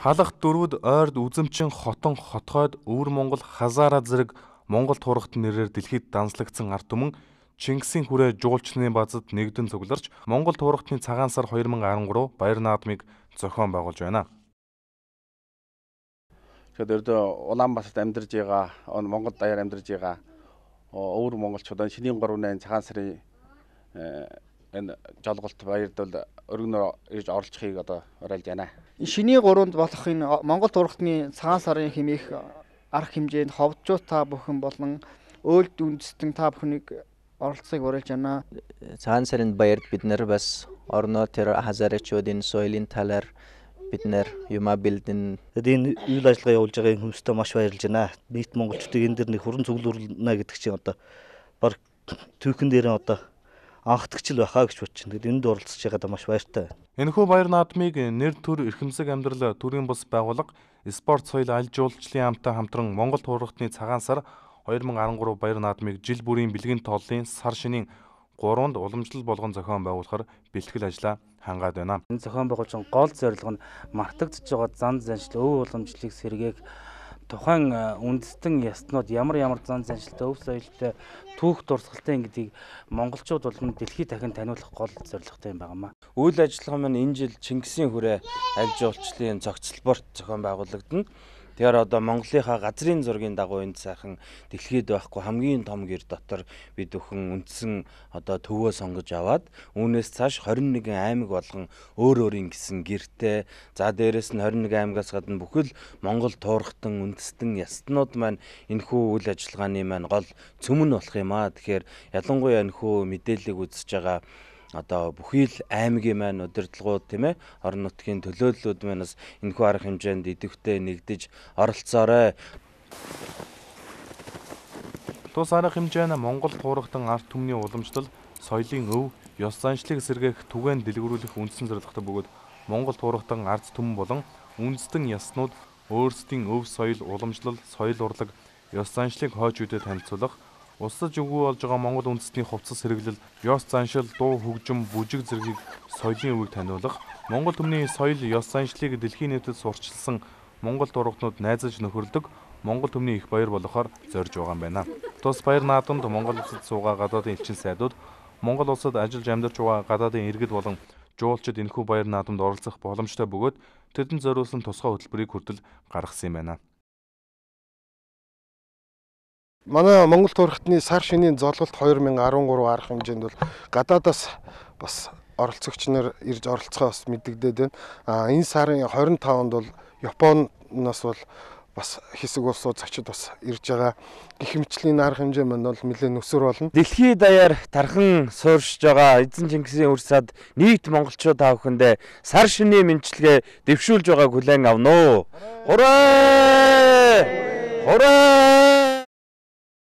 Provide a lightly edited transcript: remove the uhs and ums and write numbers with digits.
Халах дөрвөд ойрд үзэмчин хотон хотгойд өвөр Монгол Хазаара зэрэг Монгол тургалтын нэрээр дэлхийд данслагдсан ард түмэн Чингисийн хүрээ жуулчны базад нэгдэн цугларч Монгол тургалтын цагаан сар 2013 баяр наадмыг зохион байгуулж байна. Тэгэхээр Улаанбаатарт амьдарж байгаа Монгол даяар амьдарж байгаа өвөр монголчууд шинийн 3-8 цагаан сарын энэ жолголт баярд бол өргөнөөр ирж оролцохыг уриалж байна. Шиний 3-нд болох энэ Монгол тургалтын цагаан сарын хэмээх арга хэмжээнд ховдчууд та бүхэн болон өөлд үндэстэн та бүхнийг оролцохыг уриалж байна. Цагаан сарын баярд бид нар бас орноо тэр хазаарчуудын соёлын талаар бид нар юмаа бэлдэн. Энэ үйл ажиллагаа явуулж байгаа хүмүүстээ маш баярлж байна. Нийт монголчуудыг энэ дэр нэг хүрэн цуглуулна гэдэг чинь баг түүхэн дээр анхдагчл байхаа гэж бодчих. Энд оролцож байгаадаа маш баяртай. Энэхүү баяр наадмыг нэр төр эрхэмсэг амьдрал төрийн бус байгууллага спорт соёл аль жуулчлалын амтай хамтран Монгол тургалтын цагаан сар 2013 баяр наадмыг жил бүрийн бэлгийн тооллын сар шинийн 3-нд уламжлал болгон зохион байгуулахар бэлтгэл ажлаа хангаад байна. Энэ зохион байгуулсан гол зорилго нь мартагдж байгаа зан заншил өв уламжлалыг сэргээх тухайн үндэстэн ястнууд ямар зан заншилтай өв соёлтой түүх дурсгалтай гэдгийг монголчууд болон дэлхийд дахин таниулах гол зорилготой юм байнамаа. Үйл ажиллагаа маань энэ жил Чингисийн хүрээ аль жуулчлалын цогцлборт зохион байгуулагдана. Тэгэхээр Монголынхаа газрын зургийн дагуу энд сайхан дэлхийд байхгүй хамгийн том гэр дотор бид бүхэн үндсэн төвөө сонгож аваад үүнээс цааш 21 аймаг болгон өөрийн гэсэн гэртэй. За дээрэс нь 21 аймагаас гадна бүхэл Монгол туурхтан үндэстэн ястнууд маань энэхүү үйл ажиллагааны маань гол цөмөн болох юм аа. Тэгэхээр ялангуяа энэхүү мэдээллийг үзэж байгаа бүхий л аймгийн маань удирдлагууд тийм ээ орон нутгийн төлөөллүүд манаас энэхүү арга хэмжээнд идэвхтэй нэгдэж оролцоорой. Тус арга хэмжээ нь Монгол туурхтан ард түмний уламжлал, соёлын өв, ёс заншлыг сэргээх түгээн дэлгэрүүлэх үндсэн зорилготой бөгөөд Монгол туурхтан ард түмэн болон үндэстэн яснууд өөрсдийн өв соёл, уламжлал, соёл урлаг, ёс заншлыг хойж үдэ танилцуулах, Усаж өгөө болж байгаа Монгол үндэстний хувцас хэрэглэл, ёс заншил, дуу хөгжим, бүжиг зэргийг соёлын өвийг таниулах, Монгол түмний соёл, ёс заншлыг дэлхийн нийтэд сурчилсан Монгол тургалтнууд найзаж нөхөрлөдөг Монгол түмний их баяр болохоор зорж байгаа юм байна. Тус баяр наадамд Монгол улсад суугаа гадаадын элчин сайдууд, Монгол улсад ажиллаж амьдарч байгаа гадаадын иргэд болон жуулчид энэхүү баяр наадамд оролцох боломжтой бөгөөд тэдэнд зориулсан тусгай хөтөлбөрийг хүртэл гаргасан юм байна. Манай Монгол тургалтны сар шинийн золголт 2013 арга хэмжээнд бол гадаадаас бас оролцогч нар ирж оролцохоо бас мэдэгдээд байна. Энэ сарын 25-нд бол Японоос бол бас хэсэг улсууд зочид бас ирж байгаа. Гэх мэтлийн арга хэмжээ маань бол нэлээд өсөр болно. Дэлхийд даяар тархан сууршиж байгаа эзэн Чингисийн урсад нийт монголчууд та бүхэндээ сар шинийн мэндчилгээ дэвшүүлж байгааг хүлээн авна уу. Хураа! Хураа!